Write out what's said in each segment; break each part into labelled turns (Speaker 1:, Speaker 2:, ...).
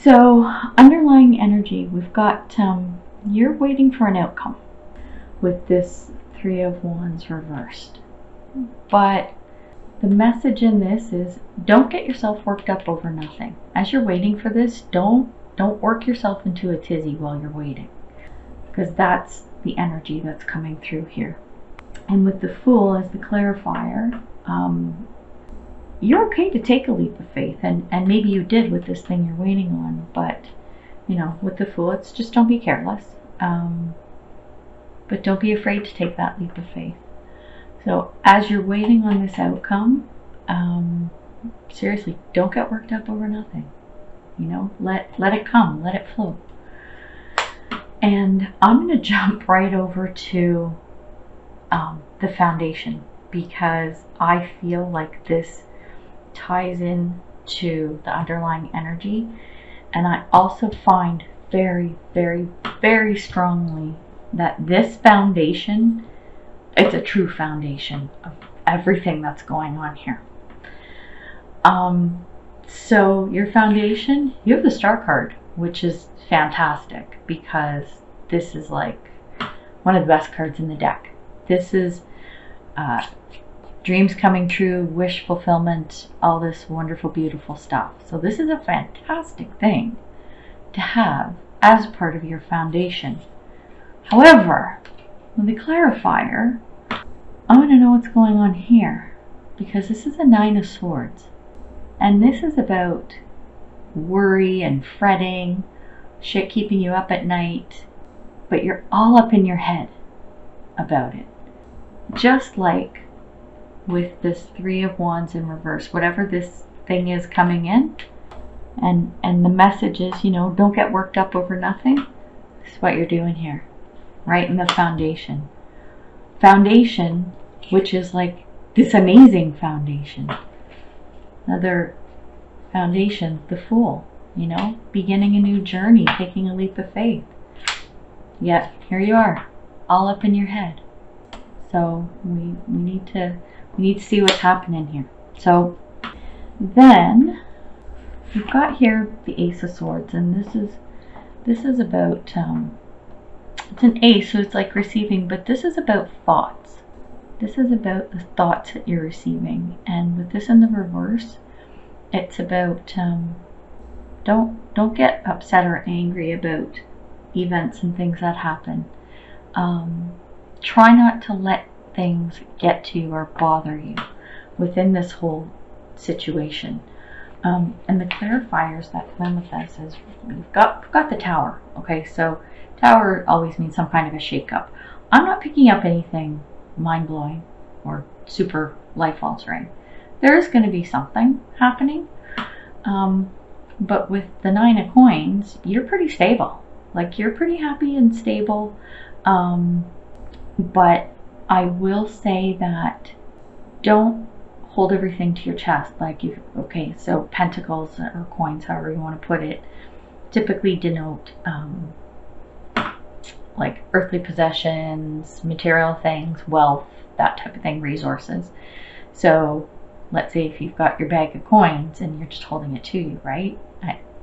Speaker 1: So, underlying energy, we've got you're waiting for an outcome with this Three of Wands reversed. But the message in this is don't get yourself worked up over nothing. As you're waiting for this, don't work yourself into a tizzy while you're waiting, because that's the energy that's coming through here. And with the Fool as the clarifier, you're okay to take a leap of faith, and maybe you did with this thing you're waiting on, but with the Fool, it's just don't be careless, but don't be afraid to take that leap of faith. So as you're waiting on this outcome, seriously, don't get worked up over nothing. Let it come, let it flow. And I'm going to jump right over to the foundation, because I feel like this ties in to the underlying energy, and I also find very, very, very strongly that this foundation, it's a true foundation of everything that's going on here. So your foundation, you have the Star card, which is fantastic, because this is like one of the best cards in the deck. This is dreams coming true, wish fulfillment, all this wonderful, beautiful stuff. So this is a fantastic thing to have as part of your foundation. However, with the clarifier, I want to know what's going on here, because this is a Nine of Swords, and this is about worry and fretting, shit keeping you up at night, but you're all up in your head about it. Just like with this Three of Wands in reverse, whatever this thing is coming in, and the message is, don't get worked up over nothing. This is what you're doing here, right in the foundation. Foundation, which is like this amazing foundation. Another foundation, the Fool, beginning a new journey, taking a leap of faith. Yet here you are, all up in your head. So we need to see what's happening here. So then we've got here the Ace of Swords, and this is about it's an ace, so it's like receiving, but this is about thoughts. This is about the thoughts that you're receiving, and with this in the reverse, it's about don't get upset or angry about events and things that happen. Try not to let things get to you or bother you within this whole situation. And the clarifiers that come with this is we've got the Tower. Okay, so Tower always means some kind of a shake-up. I'm not picking up anything mind-blowing or super life-altering. There is going to be something happening, but with the Nine of Coins, you're pretty stable. Like, you're pretty happy and stable, but I will say that don't hold everything to your chest. Like, so pentacles or coins, however you want to put it, typically denote like earthly possessions, material things, wealth, that type of thing, resources. So let's say if you've got your bag of coins and you're just holding it to you, right?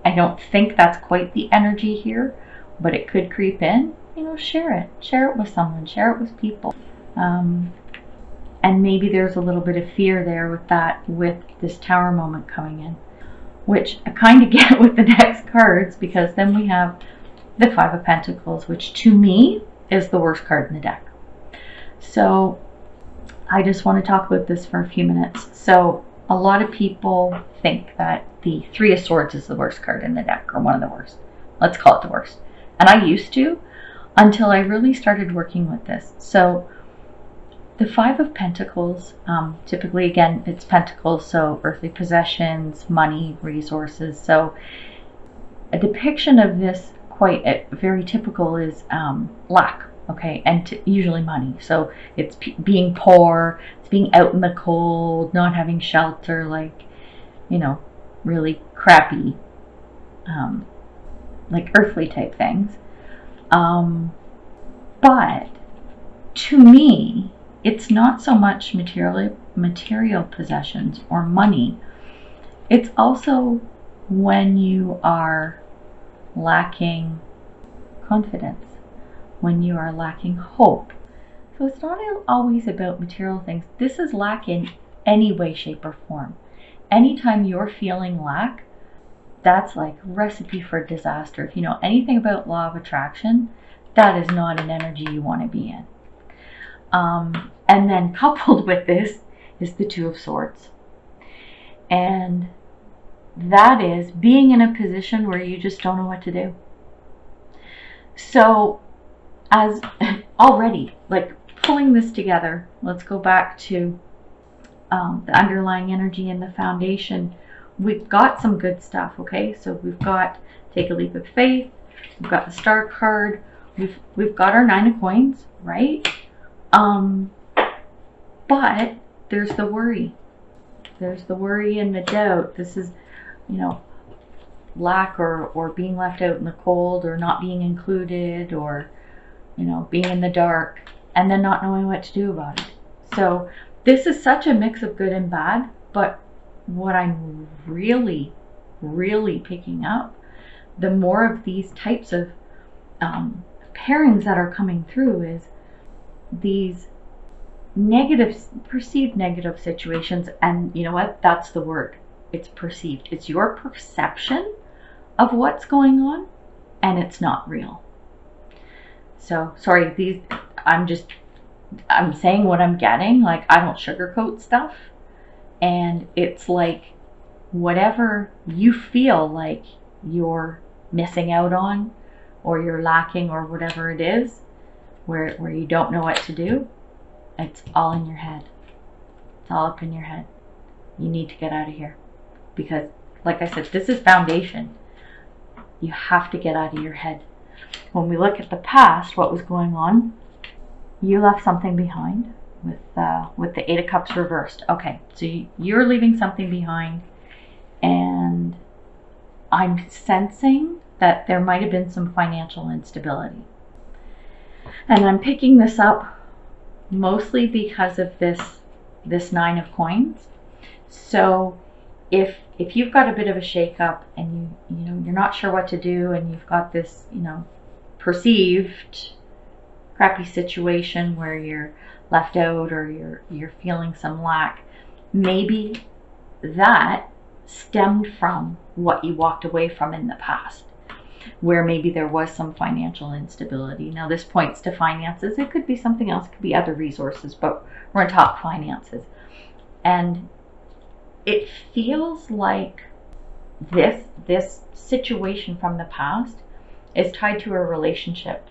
Speaker 1: I don't think that's quite the energy here, but it could creep in. Share it with someone, share it with people. And maybe there's a little bit of fear there with this Tower moment coming in, which I kind of get with the next cards, because then we have the Five of Pentacles, which to me is the worst card in the deck. So I just want to talk about this for a few minutes. So a lot of people think that the Three of Swords is the worst card in the deck, or one of the worst. Let's call it the worst. And I used to, until I really started working with this. So the Five of Pentacles, typically, again, it's pentacles, so earthly possessions, money, resources. So a depiction of this, quite very typical, is lack, okay, and usually money. So it's being poor, it's being out in the cold, not having shelter, like, really crappy, like earthly type things. But to me, it's not so much material possessions or money. It's also when you are lacking confidence, when you are lacking hope. So it's not always about material things. This is lack in any way, shape, or form. Anytime you're feeling lack, that's like recipe for disaster. If you know anything about law of attraction, that is not an energy you want to be in. And then coupled with this is the Two of Swords. And that is being in a position where you just don't know what to do. So as already, like pulling this together, let's go back to the underlying energy and the foundation. We've got some good stuff, okay? So we've got Take a Leap of Faith, we've got the Star card, we've got our Nine of Coins, right? But there's the worry. There's the worry and the doubt. This is, you know, lack or being left out in the cold, or not being included, or, you know, being in the dark and then not knowing what to do about it. So this is such a mix of good and bad, but what I'm really, really picking up, the more of these types of pairings that are coming through, is these negative, perceived negative situations. And you know what? That's the word. It's perceived. It's your perception of what's going on, and it's not real. So sorry, I'm saying what I'm getting. Like, I don't sugarcoat stuff. And it's like, whatever you feel like you're missing out on, or you're lacking, or whatever it is, where you don't know what to do, it's all in your head. It's all up in your head. You need to get out of here. Because, like I said, this is foundation. You have to get out of your head. When we look at the past, what was going on, you left something behind with the Eight of Cups reversed. Okay, so you're leaving something behind, and I'm sensing that there might have been some financial instability. And I'm picking this up mostly because of this Nine of Coins. So if you've got a bit of a shake-up, and you know you're not sure what to do, and you've got this, you know, perceived crappy situation where you're left out, or you're feeling some lack, maybe that stemmed from what you walked away from in the past, where maybe there was some financial instability. Now this points to finances. It could be something else, it could be other resources, but we're going to talk finances. And it feels like this situation from the past is tied to a relationship.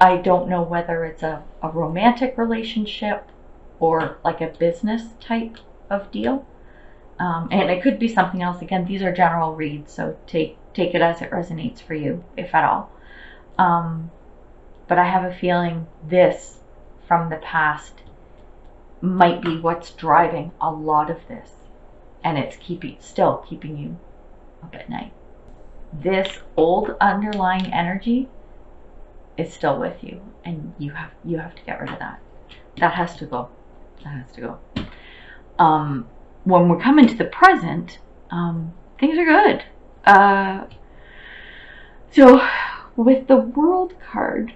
Speaker 1: I don't know whether it's a romantic relationship or like a business type of deal. And it could be something else. Again, these are general reads, so take it as it resonates for you, if at all. But I have a feeling this from the past might be what's driving a lot of this, and it's still keeping you up at night. This old underlying energy is still with you, and you have to get rid of that. That has to go. That has to go. When we're coming to the present, things are good. So with the World card,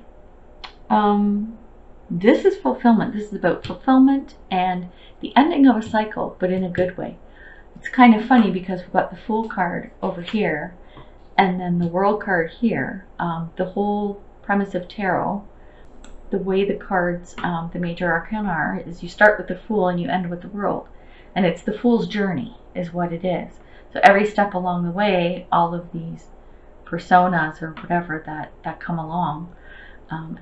Speaker 1: this is fulfillment. This is about fulfillment and the ending of a cycle, but in a good way. It's kind of funny because we've got the Fool card over here, and then the World card here. The whole premise of tarot, the way the cards, the major arcana are, is you start with the Fool and you end with the World. And it's the Fool's journey is what it is. So every step along the way, all of these personas or whatever that come along,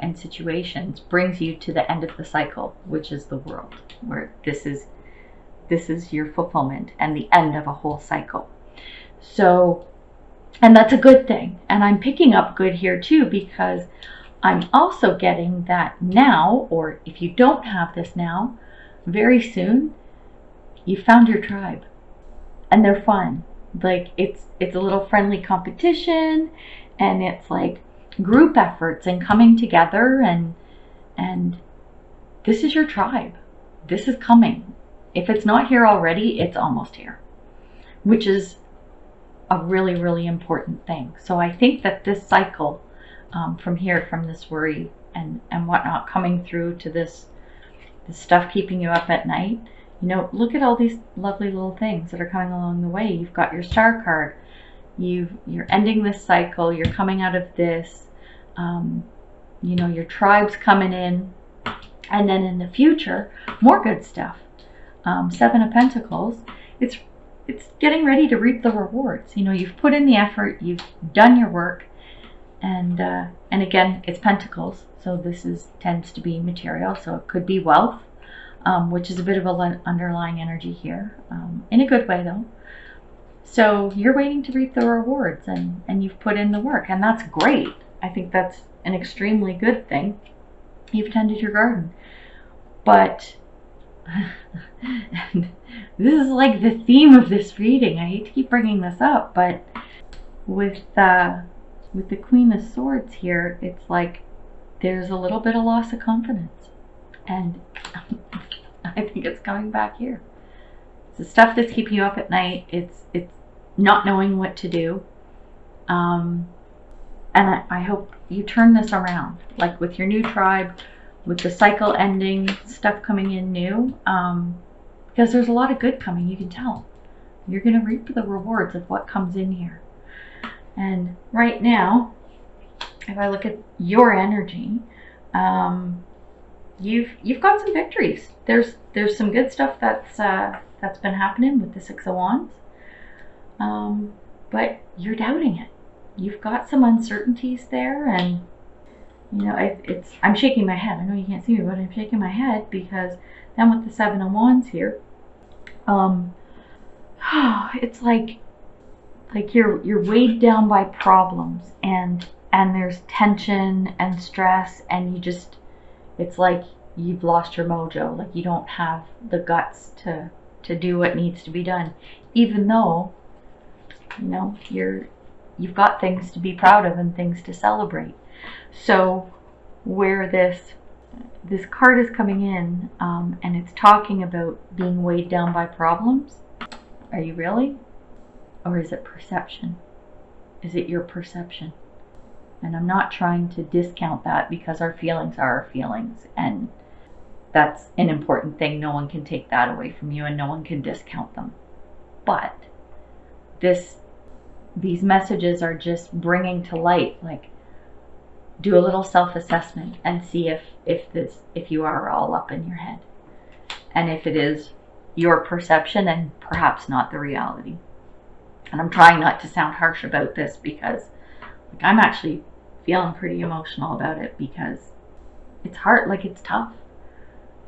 Speaker 1: and situations, brings you to the end of the cycle, which is the World, where this is your fulfillment and the end of a whole cycle. So, and that's a good thing. And I'm picking up good here too, because I'm also getting that now, or if you don't have this now, very soon, you found your tribe, and they're fun. Like it's a little friendly competition, and it's like group efforts and coming together, and this is your tribe. This is coming. If it's not here already, it's almost here, which is a really, really important thing. So I think that this cycle from here, from this worry and whatnot coming through to this stuff keeping you up at night, you know, look at all these lovely little things that are coming along the way. You've got your star card. You're ending this cycle. You're coming out of this. You know, your tribe's coming in. And then in the future, more good stuff. Seven of Pentacles. It's getting ready to reap the rewards. You know, you've put in the effort. You've done your work. And again, it's Pentacles. So this tends to be material. So it could be wealth, which is a bit of an underlying energy here. In a good way, though. So you're waiting to reap the rewards, and you've put in the work, and that's great. I think that's an extremely good thing. You've tended your garden. But and this is like the theme of this reading. I hate to keep bringing this up, but with the Queen of Swords here, it's like there's a little bit of loss of confidence, and I think it's coming back here. It's the stuff that's keeping you up at night. It's not knowing what to do. And I hope you turn this around, like with your new tribe, with the cycle ending, stuff coming in new, because there's a lot of good coming. You can tell. You're going to reap the rewards of what comes in here. And right now, if I look at your energy, you've got some victories. There's some good stuff that's been happening with the Six of Wands. But you're doubting it. You've got some uncertainties there, and you know, I'm shaking my head. I know you can't see me, but I'm shaking my head because then with the Seven of Wands here, it's like you're weighed down by problems, and there's tension and stress, and it's like you've lost your mojo. Like you don't have the guts to do what needs to be done, even though, you know, you've got things to be proud of and things to celebrate. So where this card is coming in, and it's talking about being weighed down by problems, are you really? Or is it perception? Is it your perception? And I'm not trying to discount that, because our feelings are our feelings, and that's an important thing. No one can take that away from you, and no one can discount them. But these messages are just bringing to light, like, do a little self-assessment and see if you are all up in your head, and if it is your perception and perhaps not the reality. And I'm trying not to sound harsh about this, because like, I'm actually feeling pretty emotional about it, because it's hard. Like, it's tough.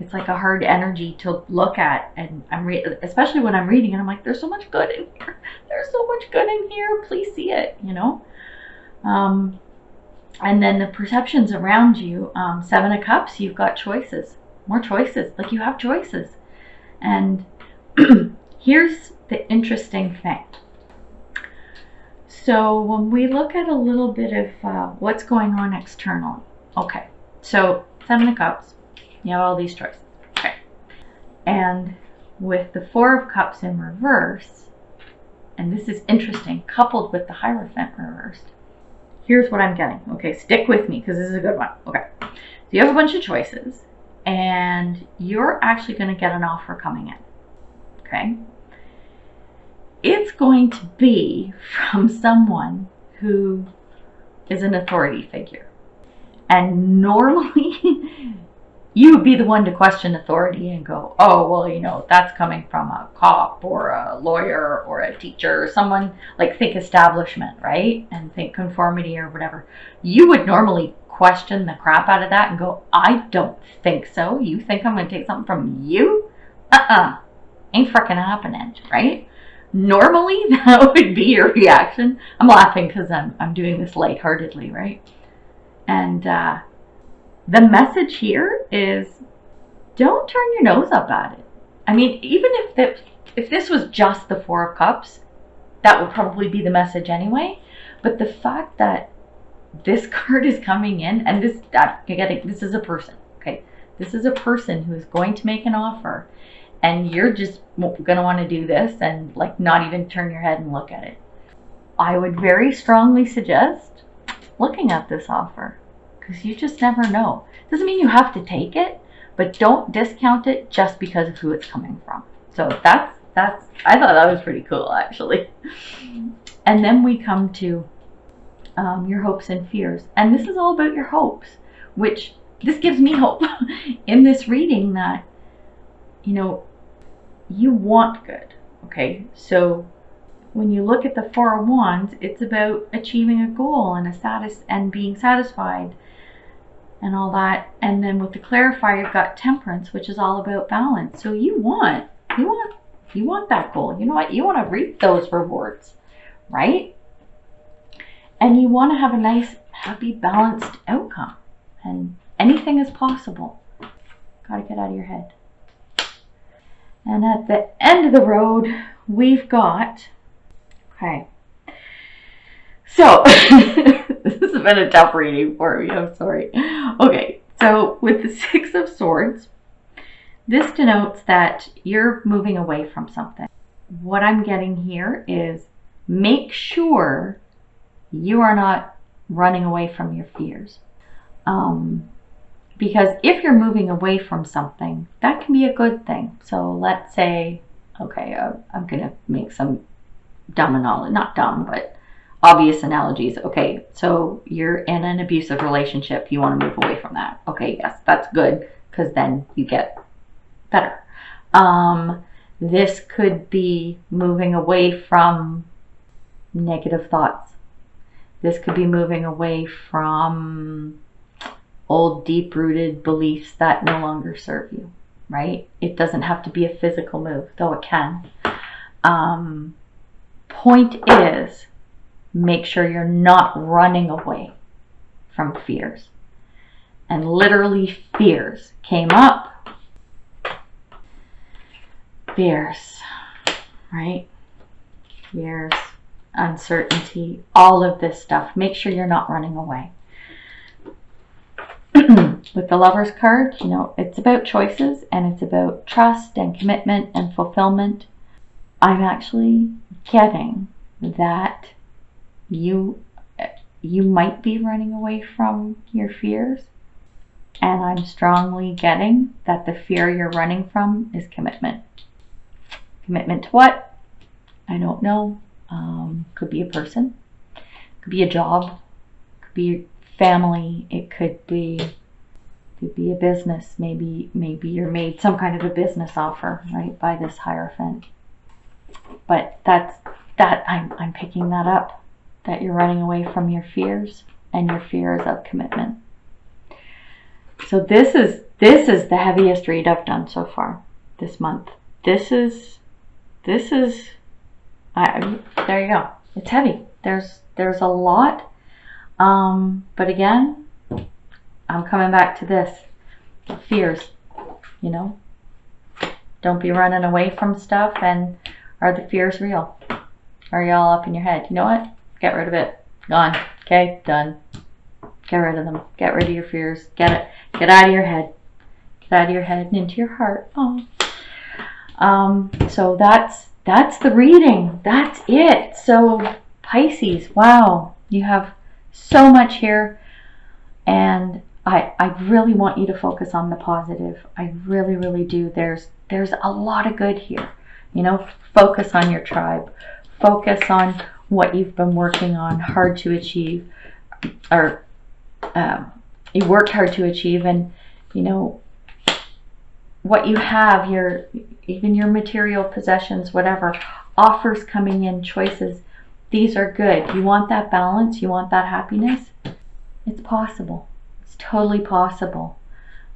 Speaker 1: It's like a hard energy to look at, and especially when I'm reading, and I'm like, there's so much good in here. There's so much good in here. Please see it, you know. And then the perceptions around you. Seven of Cups. You've got choices, more choices. Like, you have choices, and here's the interesting thing. So when we look at a little bit of what's going on externally, okay. So Seven of Cups. You have all these choices. Okay. And with the Four of Cups in reverse, and this is interesting, coupled with the Hierophant reversed, here's what I'm getting. Okay, stick with me, because this is a good one. Okay. So you have a bunch of choices, and you're actually going to get an offer coming in. Okay. It's going to be from someone who is an authority figure. And normally, you would be the one to question authority and go, oh, well, you know, that's coming from a cop or a lawyer or a teacher or someone, like, think establishment, right? And think conformity or whatever. You would normally question the crap out of that and go, I don't think so. You think I'm going to take something from you? Ain't frickin' happening, right? Normally, that would be your reaction. I'm laughing because I'm doing this lightheartedly, right? And the message here is, don't turn your nose up at it. I mean, even if this was just the Four of Cups, that would probably be the message anyway. But the fact that this card is coming in, and this is a person, okay? This is a person who is going to make an offer, and you're just going to want to do this and, like, not even turn your head and look at it. I would very strongly suggest looking at this offer, because you just never know. Doesn't mean you have to take it, but don't discount it just because of who it's coming from. So that's I thought that was pretty cool, actually. And then we come to your hopes and fears, and this is all about your hopes, which this gives me hope in this reading that, you know, you want good. Okay, so when you look at the Four of Wands, it's about achieving a goal and a status and being satisfied and all that. And then with the clarifier, you've got Temperance, which is all about balance. So you want that goal. You know what? You want to reap those rewards, right? And you want to have a nice, happy, balanced outcome. And anything is possible. Gotta get out of your head. And at the end of the road, we've got, okay, so this has been a tough reading for me, I'm sorry. Okay, so with the Six of Swords, this denotes that you're moving away from something. What I'm getting here is make sure you are not running away from your fears. Because if you're moving away from something, that can be a good thing. So let's say, okay, I'm going to make some not dumb, but obvious analogies. Okay, so you're in an abusive relationship. You want to move away from that. Okay, yes, that's good, because then you get better. This could be moving away from negative thoughts. This could be moving away from old deep-rooted beliefs that no longer serve you, right? It doesn't have to be a physical move, though it can. Point is, make sure you're not running away from fears. And literally fears came up. Fears, right? Fears, uncertainty, all of this stuff. Make sure you're not running away. With the Lover's card, you know, it's about choices, and it's about trust and commitment and fulfillment. I'm actually getting that you might be running away from your fears, and I'm strongly getting that the fear you're running from is commitment. Commitment to what? I don't know. Could be a person, could be a job, could be family, it could be a business. Maybe you're made some kind of a business offer, right, by this Hierophant. But I'm picking that up, that you're running away from your fears, and your fears of commitment. So this is the heaviest read I've done so far this month. This is there you go. It's heavy. There's a lot. But again, I'm coming back to this. Fears, you know. Don't be running away from stuff. And are the fears real? Are y'all up in your head? You know what? Get rid of it. Gone. Okay, done. Get rid of them. Get rid of your fears. Get out of your head. Get out of your head and into your heart. Oh. So that's the reading. That's it. So Pisces, wow, you have so much here, and I really want you to focus on the positive. I really, really do. There's a lot of good here. You know, focus on your tribe. Focus on what you've been working on hard to achieve, or you worked hard to achieve, and you know what you have, even your material possessions, whatever, offers coming in, choices. These are good. You want that balance, you want that happiness. It's possible. It's totally possible.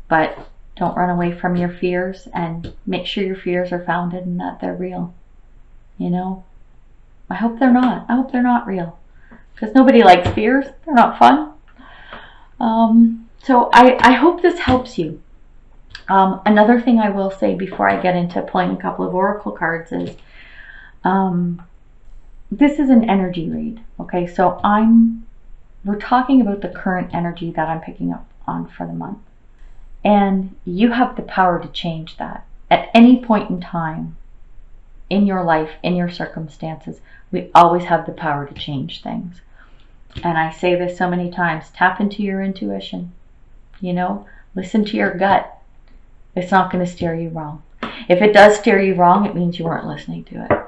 Speaker 1: But don't run away from your fears, and make sure your fears are founded and that they're real. You know? I hope they're not. I hope they're not real. Because nobody likes fears. They're not fun. So I hope this helps you. Another thing I will say before I get into pulling a couple of oracle cards is this is an energy read. Okay, so we're talking about the current energy that I'm picking up on for the month. And you have the power to change that. At any point in time, in your life, in your circumstances. We always have the power to change things. And I say this so many times, tap into your intuition. Listen to your gut. It's not going to steer you wrong. If it does steer you wrong, it means you weren't listening to it.